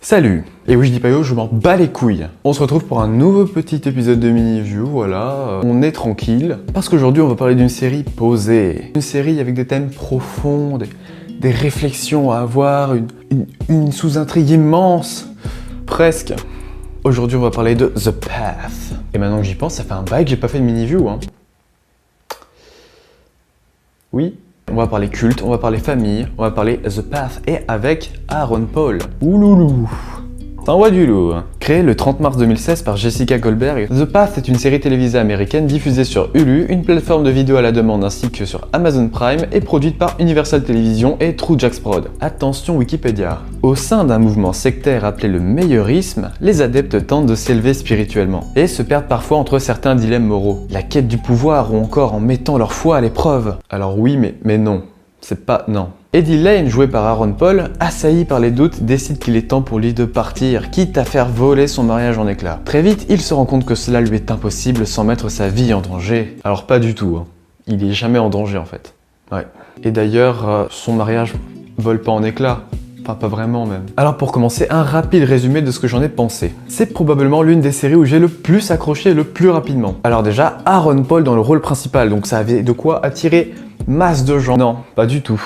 Salut. Et oui, je dis pas yo, je m'en bats les couilles. On se retrouve pour un nouveau petit épisode de Mini-View, voilà. On est tranquille, parce qu'aujourd'hui on va parler d'une série posée. Une série avec des thèmes profonds, des réflexions à avoir, une sous-intrigue immense. Presque. Aujourd'hui on va parler de The Path. Et maintenant que j'y pense, ça fait un bail que j'ai pas fait de Mini-View, hein. Oui. On va parler culte, on va parler famille, on va parler The Path et avec Aaron Paul. Ouloulou. T'envoies du lourd. Créé le 30 mars 2016 par Jessica Goldberg, The Path est une série télévisée américaine diffusée sur Hulu, une plateforme de vidéo à la demande ainsi que sur Amazon Prime et produite par Universal Television et True Jack's Prod. Attention Wikipédia. Au sein d'un mouvement sectaire appelé le meilleurisme, les adeptes tentent de s'élever spirituellement et se perdent parfois entre certains dilemmes moraux. La quête du pouvoir ou encore en mettant leur foi à l'épreuve. Alors oui, mais non. C'est pas... non. Eddie Lane, joué par Aaron Paul, assailli par les doutes, décide qu'il est temps pour lui de partir, quitte à faire voler son mariage en éclats. Très vite, il se rend compte que cela lui est impossible sans mettre sa vie en danger. Alors pas du tout, hein. Il est jamais en danger en fait. Ouais. Et d'ailleurs, son mariage vole pas en éclats. Enfin, pas vraiment même. Alors pour commencer, un rapide résumé de ce que j'en ai pensé. C'est probablement l'une des séries où j'ai le plus accroché le plus rapidement. Alors déjà, Aaron Paul dans le rôle principal, donc ça avait de quoi attirer masse de gens. Non, pas du tout.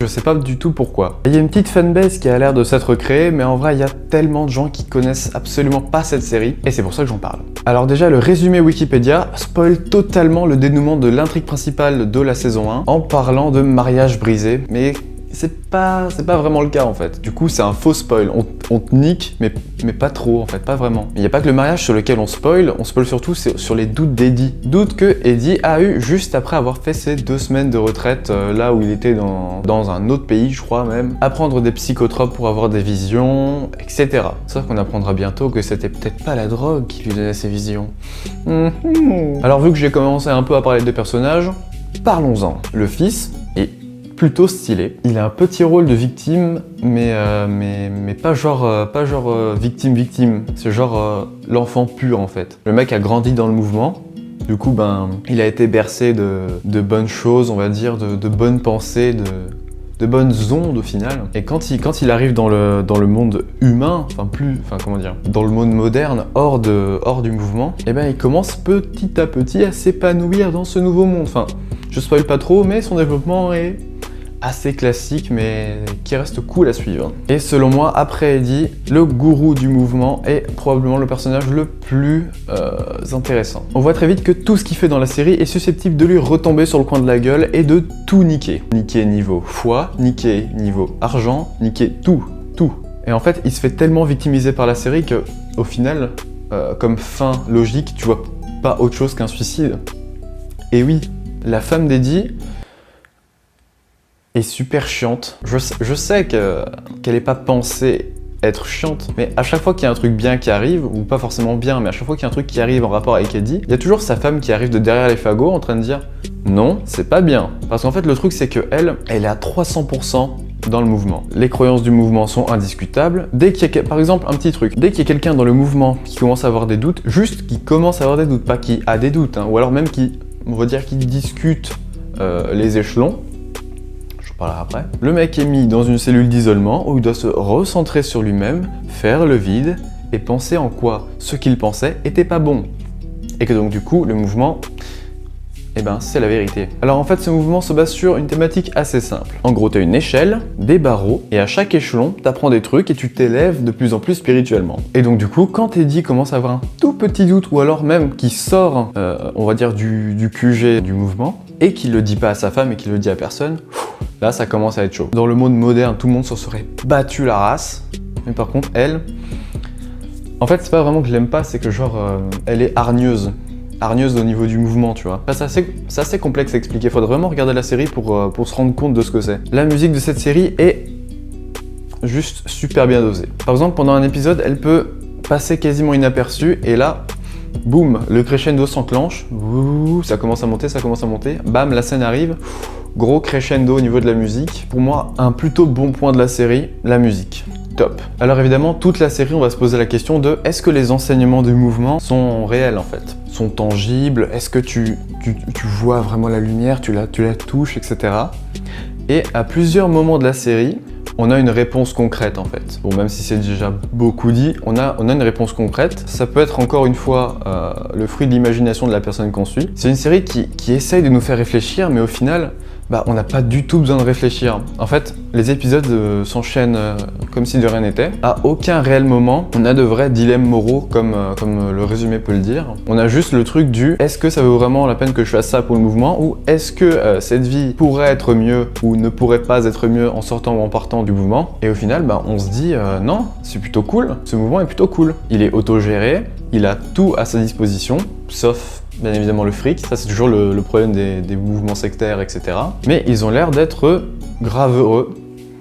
Je sais pas du tout pourquoi. Il y a une petite fanbase qui a l'air de s'être créée, mais en vrai, il y a tellement de gens qui connaissent absolument pas cette série, et c'est pour ça que j'en parle. Alors déjà, le résumé Wikipédia spoil totalement le dénouement de l'intrigue principale de la saison 1, en parlant de mariage brisé, mais c'est pas vraiment le cas en fait. Du coup, c'est un faux spoil. On te nique, mais pas trop en fait, pas vraiment. Il n'y a pas que le mariage sur lequel on spoil surtout sur les doutes d'Eddie. Doutes que Eddie a eu juste après avoir fait ses 2 semaines de retraite, là où il était dans un autre pays, je crois même, à prendre des psychotropes pour avoir des visions, etc. Sauf qu'on apprendra bientôt que c'était peut-être pas la drogue qui lui donnait ces visions. Alors vu que j'ai commencé un peu à parler des personnages, parlons-en. Le fils est plutôt stylé. Il a un petit rôle de victime, mais pas genre victime. C'est genre l'enfant pur en fait. Le mec a grandi dans le mouvement. Du coup, il a été bercé de bonnes choses, on va dire, de bonnes pensées, de bonnes ondes au final. Et quand il arrive dans le monde humain, dans le monde moderne, hors du mouvement, et il commence petit à petit à s'épanouir dans ce nouveau monde. Enfin, je spoil pas trop, mais son développement est assez classique, mais qui reste cool à suivre. Et selon moi, après Eddie, le gourou du mouvement est probablement le personnage le plus intéressant. On voit très vite que tout ce qu'il fait dans la série est susceptible de lui retomber sur le coin de la gueule et de tout niquer. Niquer niveau foi, niquer niveau argent, niquer tout. Et en fait, il se fait tellement victimiser par la série que, au final, comme fin logique, tu vois pas autre chose qu'un suicide. Et oui, la femme d'Eddie est super chiante. Je sais qu'elle n'est pas pensée être chiante, mais à chaque fois qu'il y a un truc bien qui arrive, ou pas forcément bien, mais à chaque fois qu'il y a un truc qui arrive en rapport avec Eddie, il y a toujours sa femme qui arrive de derrière les fagots en train de dire « Non, c'est pas bien ». Parce qu'en fait, le truc, c'est qu'elle est à 300% dans le mouvement. Les croyances du mouvement sont indiscutables. Dès qu'il y a, par exemple, un petit truc, dès qu'il y a quelqu'un dans le mouvement qui commence à avoir des doutes, juste qui commence à avoir des doutes, pas qui a des doutes, hein, ou alors même qui discute les échelons, parlera après. Le mec est mis dans une cellule d'isolement où il doit se recentrer sur lui-même, faire le vide et penser en quoi ce qu'il pensait était pas bon. Et que donc du coup, le mouvement, c'est la vérité. Alors en fait, ce mouvement se base sur une thématique assez simple. En gros, t'as une échelle, des barreaux, et à chaque échelon, t'apprends des trucs et tu t'élèves de plus en plus spirituellement. Et donc du coup, quand Eddie commence à avoir un tout petit doute, ou alors même qui sort, on va dire, du QG du mouvement, et qu'il le dit pas à sa femme et qu'il le dit à personne, là ça commence à être chaud. Dans le monde moderne, tout le monde s'en serait battu la race, mais par contre elle, en fait c'est pas vraiment que je l'aime pas, c'est que genre elle est hargneuse au niveau du mouvement, tu vois. C'est assez complexe à expliquer, faudrait vraiment regarder la série pour se rendre compte de ce que c'est. La musique de cette série est juste super bien dosée. Par exemple, pendant un épisode, elle peut passer quasiment inaperçue, et là, boum, le crescendo s'enclenche, ça commence à monter, bam, la scène arrive, gros crescendo au niveau de la musique. Pour moi, un plutôt bon point de la série, la musique. Top. Alors évidemment, toute la série, on va se poser la question de est-ce que les enseignements du mouvement sont réels en fait? Sont tangibles? Est-ce que tu vois vraiment la lumière, tu la touches, etc. Et à plusieurs moments de la série, on a une réponse concrète en fait. Bon, même si c'est déjà beaucoup dit, on a une réponse concrète. Ça peut être encore une fois le fruit de l'imagination de la personne qu'on suit. C'est une série qui essaye de nous faire réfléchir, mais au final, on n'a pas du tout besoin de réfléchir. En fait, les épisodes s'enchaînent comme si de rien n'était. À aucun réel moment, on a de vrais dilemmes moraux, comme le résumé peut le dire. On a juste le truc du « est-ce que ça vaut vraiment la peine que je fasse ça pour le mouvement ?» ou « est-ce que cette vie pourrait être mieux ou ne pourrait pas être mieux en sortant ou en partant du mouvement ?» Et au final, on se dit « non, c'est plutôt cool, ce mouvement est plutôt cool. Il est autogéré, il a tout à sa disposition, sauf... bien évidemment le fric, ça c'est toujours le problème des mouvements sectaires, etc. Mais ils ont l'air d'être grave heureux,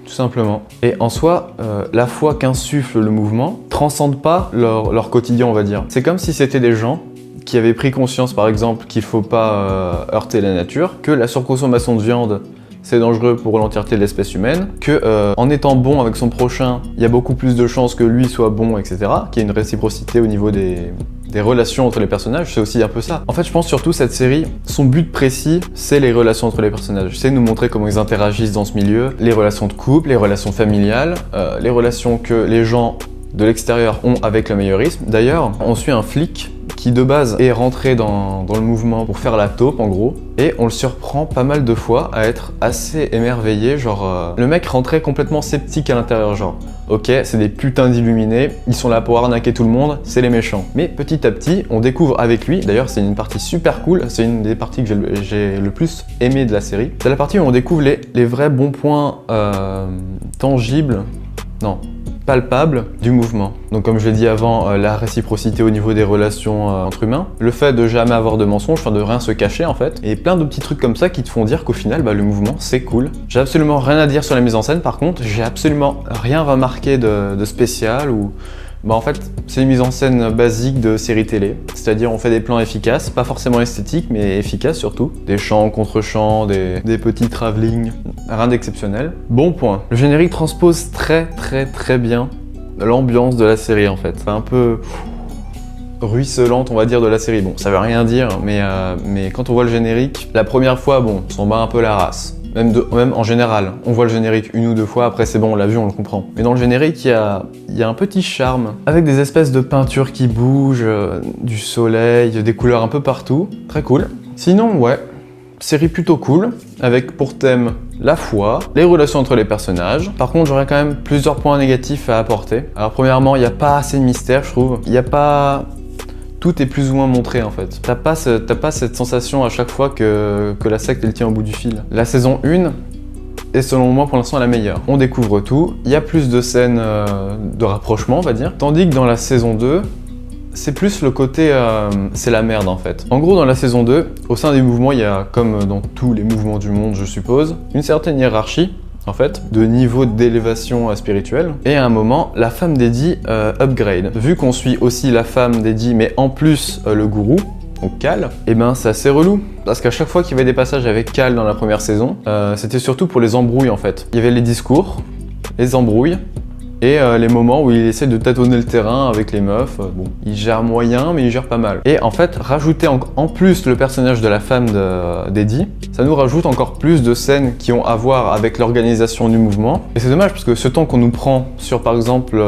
tout simplement. Et en soi, la foi qu'insuffle le mouvement transcende pas leur quotidien, on va dire. C'est comme si c'était des gens qui avaient pris conscience, par exemple, qu'il faut pas heurter la nature, que la surconsommation de viande c'est dangereux pour l'entièreté de l'espèce humaine, que en étant bon avec son prochain, il y a beaucoup plus de chances que lui soit bon, etc. Qu'il y ait une réciprocité au niveau des relations entre les personnages, c'est aussi un peu ça. En fait, je pense surtout cette série, son but précis, c'est les relations entre les personnages. C'est nous montrer comment ils interagissent dans ce milieu, les relations de couple, les relations familiales, les relations que les gens de l'extérieur ont avec le meilleurisme. D'ailleurs, on suit un flic qui de base est rentré dans le mouvement pour faire la taupe en gros, et on le surprend pas mal de fois à être assez émerveillé, genre le mec rentrait complètement sceptique à l'intérieur, genre ok, c'est des putains d'illuminés, ils sont là pour arnaquer tout le monde, c'est les méchants. Mais petit à petit, on découvre avec lui, d'ailleurs c'est une partie super cool, c'est une des parties que j'ai le plus aimé de la série, c'est la partie où on découvre les vrais bons points tangibles, non, palpable du mouvement. Donc comme je l'ai dit avant, la réciprocité au niveau des relations entre humains, le fait de jamais avoir de mensonges, enfin de rien se cacher en fait, et plein de petits trucs comme ça qui te font dire qu'au final le mouvement c'est cool. J'ai absolument rien à dire sur la mise en scène, par contre j'ai absolument rien remarqué de spécial ou... en fait, c'est une mise en scène basique de série télé, c'est-à-dire on fait des plans efficaces, pas forcément esthétiques, mais efficaces surtout. Des chants contre chants, des petits travelling, rien d'exceptionnel. Bon point. Le générique transpose très bien l'ambiance de la série en fait. C'est un peu ruisselante, on va dire, de la série. Bon, ça veut rien dire, mais quand on voit le générique, la première fois, on s'en bat un peu la race. Même en général, on voit le générique une ou deux fois, après c'est bon, on l'a vu, on le comprend. Mais dans le générique, il y a un petit charme, avec des espèces de peintures qui bougent, du soleil, des couleurs un peu partout. Très cool. Sinon, ouais, série plutôt cool, avec pour thème la foi, les relations entre les personnages. Par contre, j'aurais quand même plusieurs points négatifs à apporter. Alors premièrement, il n'y a pas assez de mystère, je trouve. Il n'y a pas... Tout est plus ou moins montré en fait. T'as pas cette sensation à chaque fois que la secte elle tient au bout du fil. La saison 1 est selon moi pour l'instant la meilleure. On découvre tout, il y a plus de scènes de rapprochement on va dire. Tandis que dans la saison 2, c'est plus le côté c'est la merde en fait. En gros dans la saison 2, au sein des mouvements, il y a comme dans tous les mouvements du monde je suppose, une certaine hiérarchie en fait, de niveau d'élévation spirituelle. Et à un moment, la femme d'Eddie upgrade. Vu qu'on suit aussi la femme d'Eddie, mais en plus le gourou, donc Cal, et c'est assez relou. Parce qu'à chaque fois qu'il y avait des passages avec Cal dans la première saison, c'était surtout pour les embrouilles en fait. Il y avait les discours, les embrouilles, et les moments où il essaie de tâtonner le terrain avec les meufs. Bon, il gère moyen, mais il gère pas mal. Et en fait, rajouter en plus le personnage de la femme d'Eddie, ça nous rajoute encore plus de scènes qui ont à voir avec l'organisation du mouvement. Et c'est dommage parce que ce temps qu'on nous prend sur, par exemple,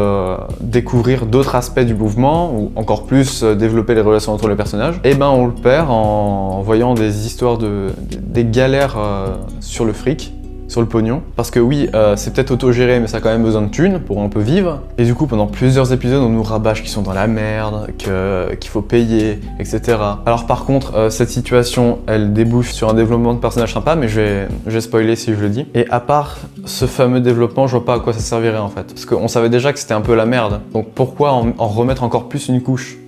découvrir d'autres aspects du mouvement, ou encore plus développer les relations entre les personnages, on le perd en voyant des histoires des galères sur le fric. Sur le pognon, parce que oui, c'est peut-être autogéré, mais ça a quand même besoin de thunes pour un peu vivre. Et du coup, pendant plusieurs épisodes, on nous rabâche qu'ils sont dans la merde, qu'il faut payer, etc. Alors par contre, cette situation, elle débouche sur un développement de personnage sympa, mais je vais spoiler si je le dis. Et à part ce fameux développement, je vois pas à quoi ça servirait en fait. Parce qu'on savait déjà que c'était un peu la merde, donc pourquoi en remettre encore plus une couche ?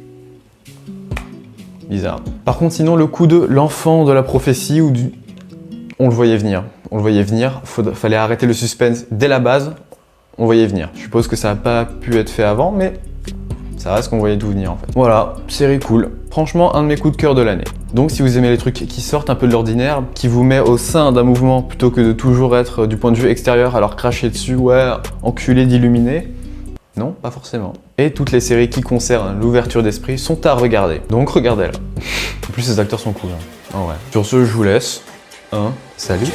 Bizarre. Par contre, sinon, le coup de l'enfant de la prophétie, on le voyait venir. On le voyait venir, fallait arrêter le suspense dès la base, on voyait venir. Je suppose que ça n'a pas pu être fait avant, mais ça reste qu'on voyait tout venir en fait. Voilà, série cool. Franchement, un de mes coups de cœur de l'année. Donc si vous aimez les trucs qui sortent un peu de l'ordinaire, qui vous met au sein d'un mouvement plutôt que de toujours être du point de vue extérieur, alors cracher dessus, ouais, enculé d'illuminé, non, pas forcément. Et toutes les séries qui concernent l'ouverture d'esprit sont à regarder. Donc regardez-la. En plus, les acteurs sont cool. Hein. Oh ouais. Sur ce, je vous laisse. Salut.